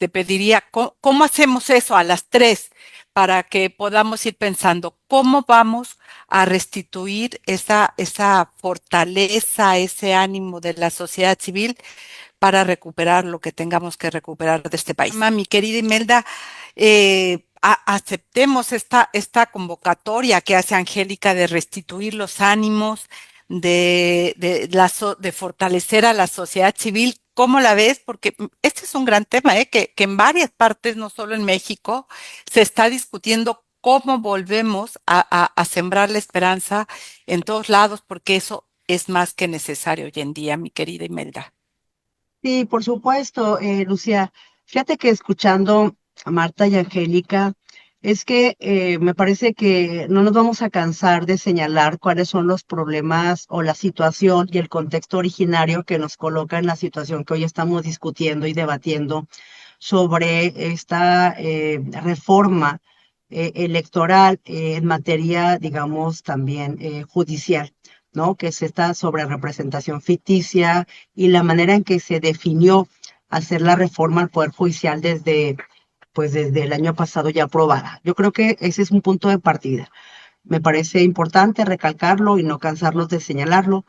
pediría, ¿cómo hacemos eso a las 3? Para que podamos ir pensando cómo vamos a restituir esa fortaleza, ese ánimo de la sociedad civil para recuperar lo que tengamos que recuperar de este país. Mi querida Imelda, aceptemos esta convocatoria que hace Angélica de restituir los ánimos, de fortalecer a la sociedad civil. ¿Cómo la ves? Porque este es un gran tema, que en varias partes, no solo en México, se está discutiendo cómo volvemos a sembrar la esperanza en todos lados, porque eso es más que necesario hoy en día, mi querida Imelda. Sí, por supuesto, Lucía. Fíjate que escuchando a Marta y Angélica, es que me parece que no nos vamos a cansar de señalar cuáles son los problemas o la situación y el contexto originario que nos coloca en la situación que hoy estamos discutiendo y debatiendo sobre esta reforma electoral en materia, digamos, también judicial, ¿no? Que es esta sobrerepresentación ficticia y la manera en que se definió hacer la reforma al Poder Judicial desde el año pasado ya aprobada. Yo creo que ese es un punto de partida. Me parece importante recalcarlo y no cansarnos de señalarlo.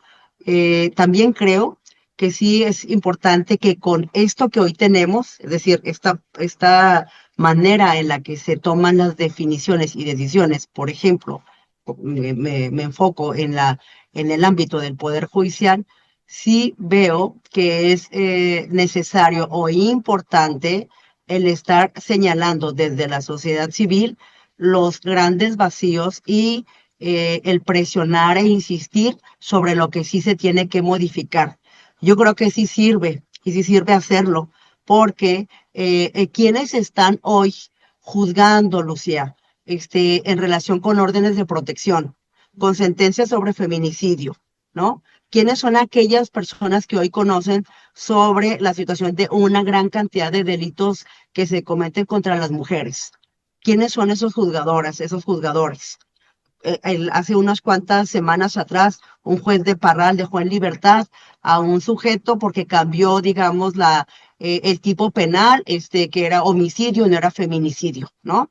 También creo que sí es importante que con esto que hoy tenemos, es decir, esta manera en la que se toman las definiciones y decisiones, por ejemplo, me enfoco en el ámbito del Poder Judicial, sí veo que es necesario o importante el estar señalando desde la sociedad civil los grandes vacíos y el presionar e insistir sobre lo que sí se tiene que modificar. Yo creo que sí sirve, y sí sirve hacerlo, porque quienes están hoy juzgando, Lucía, en relación con órdenes de protección, con sentencias sobre feminicidio, ¿no? ¿Quiénes son aquellas personas que hoy conocen sobre la situación de una gran cantidad de delitos que se cometen contra las mujeres? ¿Quiénes son esos juzgadoras, esos juzgadores? Hace unas cuantas semanas atrás, un juez de Parral dejó en libertad a un sujeto porque cambió, digamos, el tipo penal, que era homicidio, no era feminicidio, ¿no?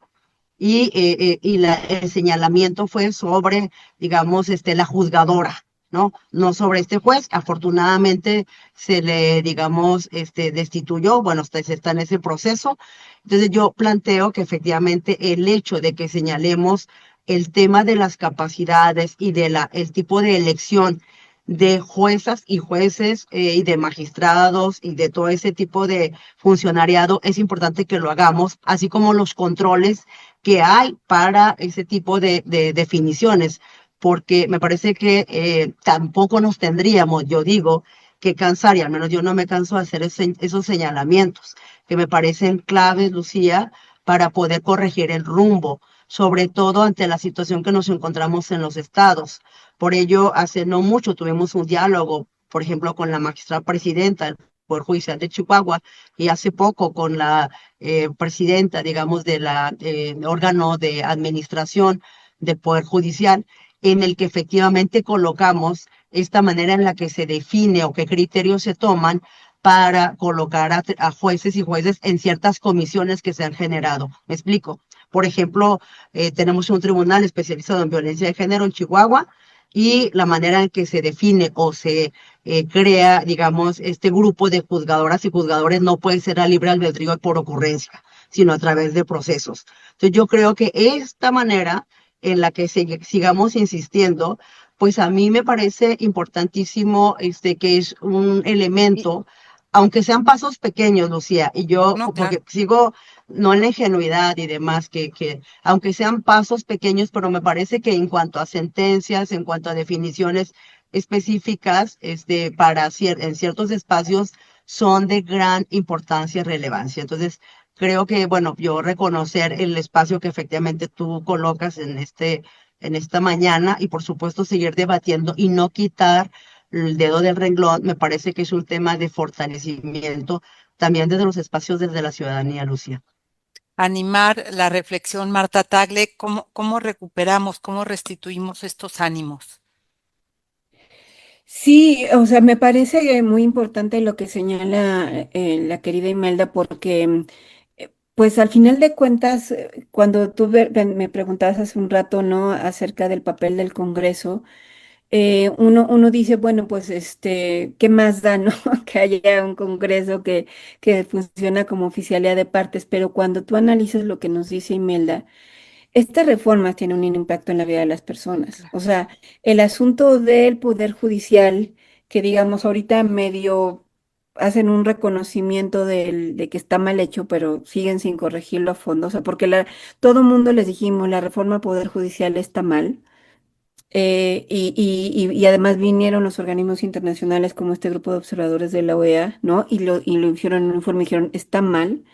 Y el señalamiento fue sobre, digamos, la juzgadora, no sobre este juez. Afortunadamente se le, digamos, destituyó, bueno, está en ese proceso. Entonces yo planteo que efectivamente el hecho de que señalemos el tema de las capacidades y el tipo de elección de juezas y jueces y de magistrados y de todo ese tipo de funcionariado, es importante que lo hagamos, así como los controles que hay para ese tipo de definiciones, porque me parece que tampoco nos tendríamos, yo digo, que cansar, y al menos yo no me canso de hacer esos señalamientos, que me parecen claves, Lucía, para poder corregir el rumbo, sobre todo ante la situación que nos encontramos en los estados. Por ello, hace no mucho tuvimos un diálogo, por ejemplo, con la magistrada presidenta del Poder Judicial de Chihuahua, y hace poco con la presidenta, digamos, de la órgano de administración del Poder Judicial, en el que efectivamente colocamos esta manera en la que se define o qué criterios se toman para colocar a jueces y jueces en ciertas comisiones que se han generado. ¿Me explico? Por ejemplo, tenemos un tribunal especializado en violencia de género en Chihuahua, y la manera en que se define o se crea, digamos, este grupo de juzgadoras y juzgadores no puede ser a libre albedrío y por ocurrencia, sino a través de procesos. Entonces yo creo que esta manera en la que sigamos insistiendo, pues a mí me parece importantísimo que es un elemento, aunque sean pasos pequeños, Lucía, y yo, No, porque claro. sigo no en la ingenuidad y demás, que aunque sean pasos pequeños, pero me parece que en cuanto a sentencias, en cuanto a definiciones específicas, en ciertos espacios son de gran importancia y relevancia. Entonces, creo que, bueno, yo reconocer el espacio que efectivamente tú colocas en esta mañana, y por supuesto seguir debatiendo y no quitar el dedo del renglón, me parece que es un tema de fortalecimiento también desde los espacios desde la ciudadanía, Lucía. Animar la reflexión, Marta Tagle, ¿cómo recuperamos, cómo restituimos estos ánimos? Sí, o sea, me parece muy importante lo que señala la querida Imelda, porque pues al final de cuentas, cuando tú me preguntabas hace un rato, ¿no? Acerca del papel del Congreso, uno dice, bueno, pues ¿qué más da, no? Que haya un Congreso que funciona como oficialía de partes, pero cuando tú analizas lo que nos dice Imelda, estas reformas tienen un impacto en la vida de las personas. O Claro. sea, el asunto del poder judicial, que digamos ahorita medio hacen un reconocimiento de que está mal hecho, pero siguen sin corregirlo a fondo. O sea, porque todo mundo les dijimos, la reforma al poder judicial está mal. Y además vinieron los organismos internacionales como este grupo de observadores de la OEA, ¿no? Y lo hicieron en un informe y dijeron, está mal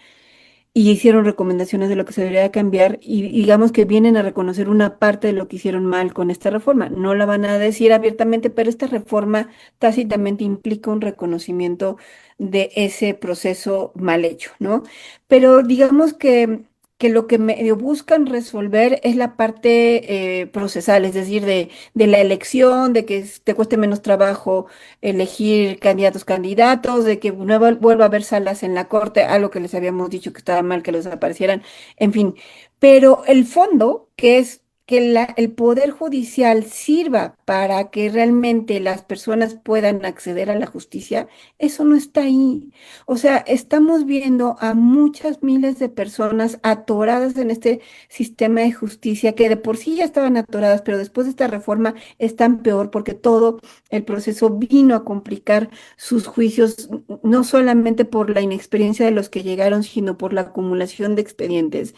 y hicieron recomendaciones de lo que se debería cambiar y digamos que vienen a reconocer una parte de lo que hicieron mal con esta reforma. No la van a decir abiertamente, pero esta reforma tácitamente implica un reconocimiento de ese proceso mal hecho, ¿no? Pero digamos que lo que medio buscan resolver es la parte procesal, es decir, de la elección, de que te cueste menos trabajo elegir candidatos, de que no vuelva a haber salas en la corte, algo que les habíamos dicho que estaba mal que los desaparecieran, en fin. Pero el fondo, que es que el poder judicial sirva para que realmente las personas puedan acceder a la justicia, eso no está ahí. O sea, estamos viendo a muchas miles de personas atoradas en este sistema de justicia que de por sí ya estaban atoradas, pero después de esta reforma están peor porque todo el proceso vino a complicar sus juicios, no solamente por la inexperiencia de los que llegaron, sino por la acumulación de expedientes.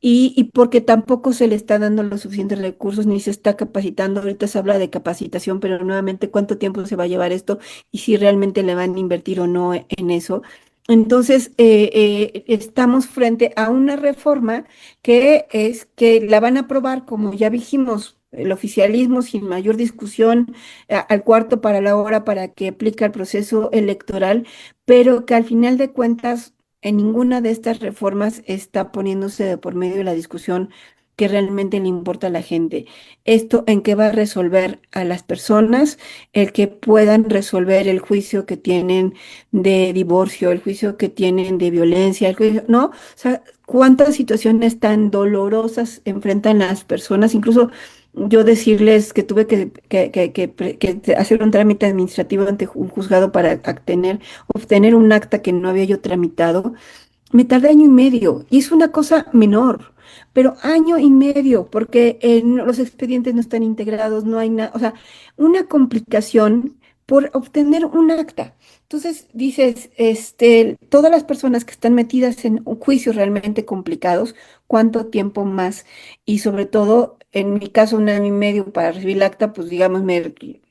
Y porque tampoco se le está dando los suficientes recursos ni se está capacitando. Ahorita se habla de capacitación, pero nuevamente, ¿cuánto tiempo se va a llevar esto? Y si realmente le van a invertir o no en eso. Entonces, estamos frente a una reforma que es que la van a aprobar, como ya dijimos, el oficialismo sin mayor discusión, al cuarto para la hora para que aplique el proceso electoral, pero que al final de cuentas en ninguna de estas reformas está poniéndose de por medio la discusión que realmente le importa a la gente. Esto en qué va a resolver a las personas, el que puedan resolver el juicio que tienen de divorcio, el juicio que tienen de violencia, ¿no? O sea, cuántas situaciones tan dolorosas enfrentan las personas, incluso yo decirles que tuve que hacer un trámite administrativo ante un juzgado para obtener un acta que no había yo tramitado, me tardé año y medio y es una cosa menor, pero año y medio porque los expedientes no están integrados, no hay nada, o sea, una complicación por obtener un acta. Entonces dices, todas las personas que están metidas en juicios realmente complicados, ¿cuánto tiempo más? Y sobre todo, en mi caso, un año y medio para recibir el acta, pues digamos,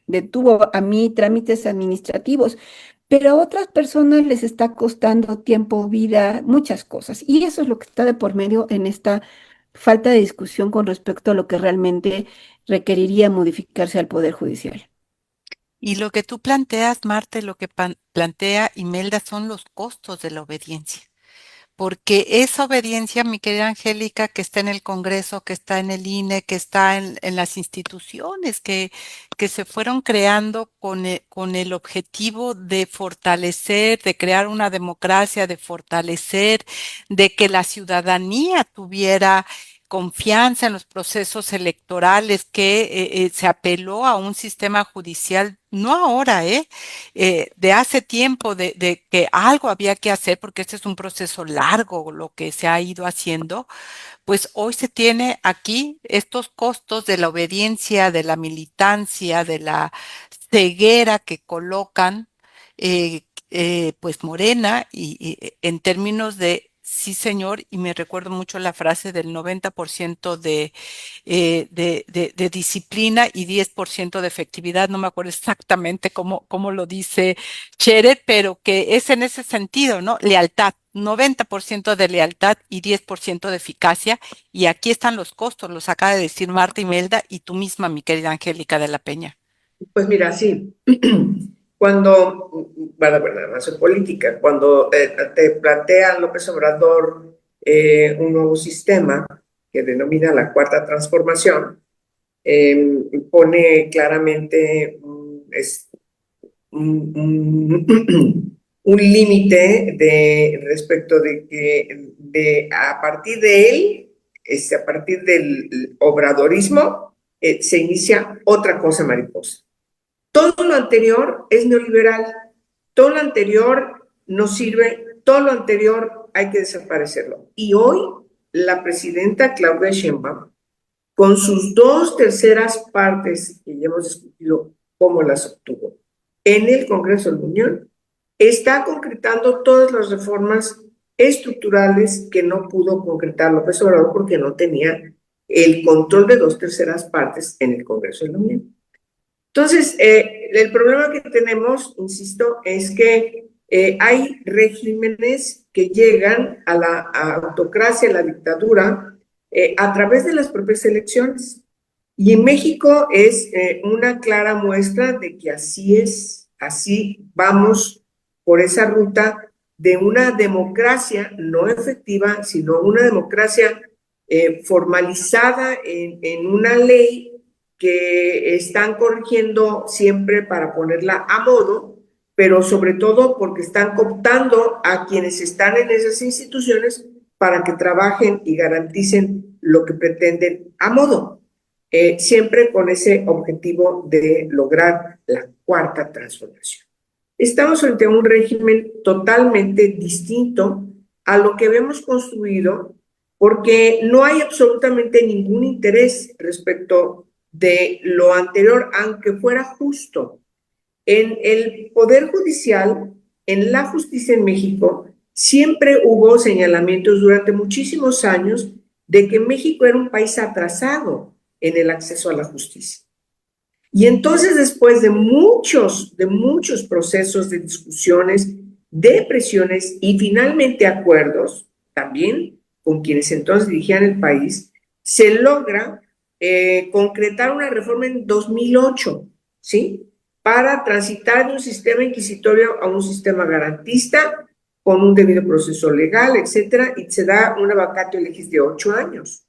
detuvo a mí trámites administrativos, pero a otras personas les está costando tiempo, vida, muchas cosas. Y eso es lo que está de por medio en esta falta de discusión con respecto a lo que realmente requeriría modificarse al Poder Judicial. Y lo que tú planteas, Marta, y lo que plantea Imelda son los costos de la obediencia. Porque esa obediencia, mi querida Angélica, que está en el Congreso, que está en el INE, que está en las instituciones que se fueron creando con el objetivo de fortalecer, de crear una democracia, de fortalecer, de que la ciudadanía tuviera confianza en los procesos electorales, que se apeló a un sistema judicial, no ahora, de hace tiempo, de que algo había que hacer, porque este es un proceso largo lo que se ha ido haciendo, pues hoy se tiene aquí estos costos de la obediencia, de la militancia, de la ceguera que colocan, pues Morena, y en términos de sí, señor, y me recuerdo mucho la frase del 90% de disciplina y 10% de efectividad. No me acuerdo exactamente cómo lo dice Cheret, pero que es en ese sentido, ¿no? Lealtad, 90% de lealtad y 10% de eficacia. Y aquí están los costos, los acaba de decir Marta Imelda y tú misma, mi querida Angélica de la Peña. Pues mira, sí, cuando, bueno, no soy política, cuando te plantea López Obrador un nuevo sistema que denomina la Cuarta Transformación, pone claramente un límite respecto de que a partir de él, a partir del obradorismo, se inicia otra cosa mariposa. Todo lo anterior es neoliberal, todo lo anterior no sirve, todo lo anterior hay que desaparecerlo. Y hoy la presidenta Claudia Sheinbaum, con sus 2/3 partes, que ya hemos discutido cómo las obtuvo, en el Congreso de la Unión, está concretando todas las reformas estructurales que no pudo concretar López Obrador porque no tenía el control de 2/3 partes en el Congreso de la Unión. Entonces, el problema que tenemos, insisto, es que hay regímenes que llegan a la autocracia, a la dictadura, a través de las propias elecciones. Y en México es una clara muestra de que así es, así vamos por esa ruta de una democracia no efectiva, sino una democracia formalizada en una ley que están corrigiendo siempre para ponerla a modo, pero sobre todo porque están cooptando a quienes están en esas instituciones para que trabajen y garanticen lo que pretenden a modo, siempre con ese objetivo de lograr la cuarta transformación. Estamos frente a un régimen totalmente distinto a lo que habíamos construido, porque no hay absolutamente ningún interés respecto de lo anterior, aunque fuera justo. En el Poder Judicial, en la justicia en México, siempre hubo señalamientos durante muchísimos años de que México era un país atrasado en el acceso a la justicia. Y entonces, después de muchos procesos de discusiones, de presiones y finalmente acuerdos, también con quienes entonces dirigían el país, se logra concretar una reforma en 2008, ¿sí? Para transitar de un sistema inquisitorio a un sistema garantista, con un debido proceso legal, etcétera, y se da una vacatio legis de 8 años.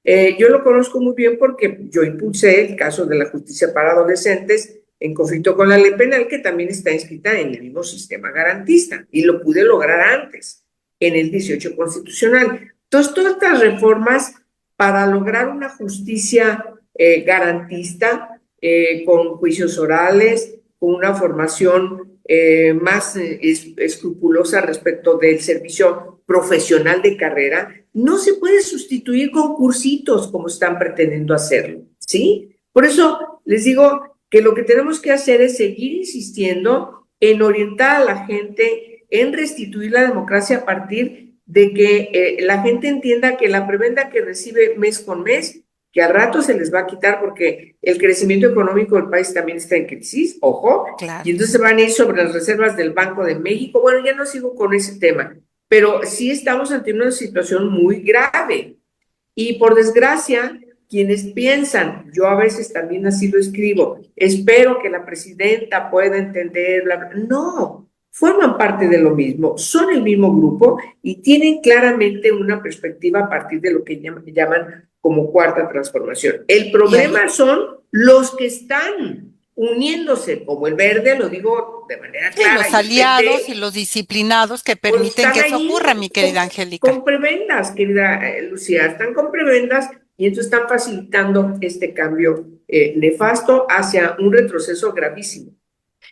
Yo lo conozco muy bien porque yo impulsé el caso de la justicia para adolescentes en conflicto con la ley penal, que también está inscrita en el mismo sistema garantista, y lo pude lograr antes, en el 18 constitucional. Entonces, todas estas reformas para lograr una justicia garantista, con juicios orales, con una formación más escrupulosa respecto del servicio profesional de carrera, no se puede sustituir con cursitos como están pretendiendo hacerlo, ¿sí? Por eso les digo que lo que tenemos que hacer es seguir insistiendo en orientar a la gente, en restituir la democracia a partir de que la gente entienda que la prebenda que recibe mes con mes que al rato se les va a quitar porque el crecimiento económico del país también está en crisis, ojo, Claro. y entonces van a ir sobre las reservas del Banco de México. Bueno, ya no sigo con ese tema, pero sí estamos ante una situación muy grave. Y por desgracia, quienes piensan, yo a veces también así lo escribo, espero que la presidenta pueda entender, no, forman parte de lo mismo, son el mismo grupo y tienen claramente una perspectiva a partir de lo que llaman como cuarta transformación. El problema son los que están uniéndose, como el Verde, lo digo de manera clara. Los aliados y los disciplinados que permiten que eso ocurra, mi querida Angélica. Con prebendas, querida Lucía, están con prebendas y entonces están facilitando este cambio nefasto hacia un retroceso gravísimo.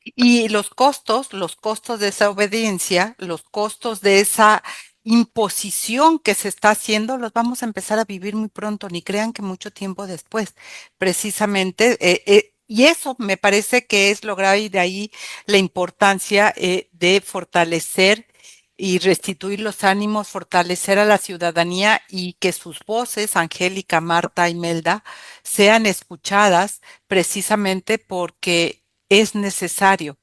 Y los costos de esa obediencia, los costos de esa imposición que se está haciendo, los vamos a empezar a vivir muy pronto, ni crean que mucho tiempo después, precisamente. Y eso me parece que es lo grave y de ahí la importancia de fortalecer y restituir los ánimos, fortalecer a la ciudadanía y que sus voces, Angélica, Marta, Imelda, sean escuchadas precisamente porque es necesario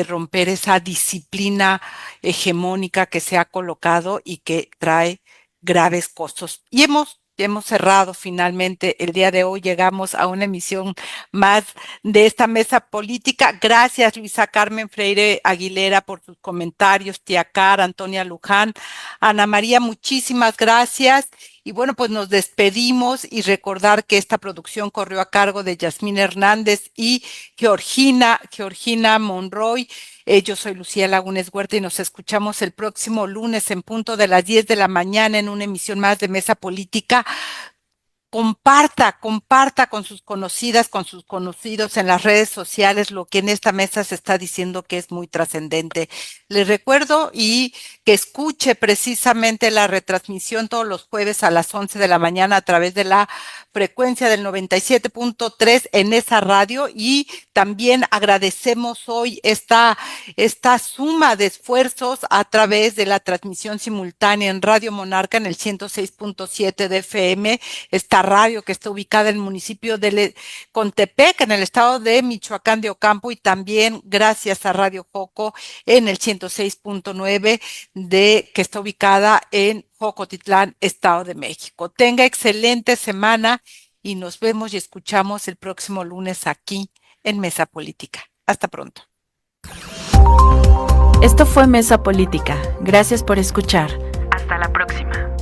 romper esa disciplina hegemónica que se ha colocado y que trae graves costos. Y hemos cerrado finalmente el día de hoy, llegamos a una emisión más de esta mesa política. Gracias, Luisa Carmen Freire Aguilera, por sus comentarios, tía Cara, Antonia Luján, Ana María, muchísimas gracias. Y bueno, pues nos despedimos y recordar que esta producción corrió a cargo de Yasmín Hernández y Georgina Monroy. Yo soy Lucía Lagunes Huerta y nos escuchamos el próximo lunes en punto de las 10 de la mañana en una emisión más de Mesa Política. Comparta con sus conocidas, con sus conocidos en las redes sociales lo que en esta mesa se está diciendo que es muy trascendente. Les recuerdo y que escuche precisamente la retransmisión todos los jueves a las 11 de la mañana a través de la frecuencia del 97.3 en esa radio, y también agradecemos hoy esta suma de esfuerzos a través de la transmisión simultánea en Radio Monarca en el 106.7 de FM, esta radio que está ubicada en el municipio de Contepec, en el estado de Michoacán de Ocampo, y también gracias a Radio Joco en el 106.9 que está ubicada en Jocotitlán, Estado de México. Tenga excelente semana y nos vemos y escuchamos el próximo lunes aquí en Mesa Política. Hasta pronto. Esto fue Mesa Política. Gracias por escuchar. Hasta la próxima.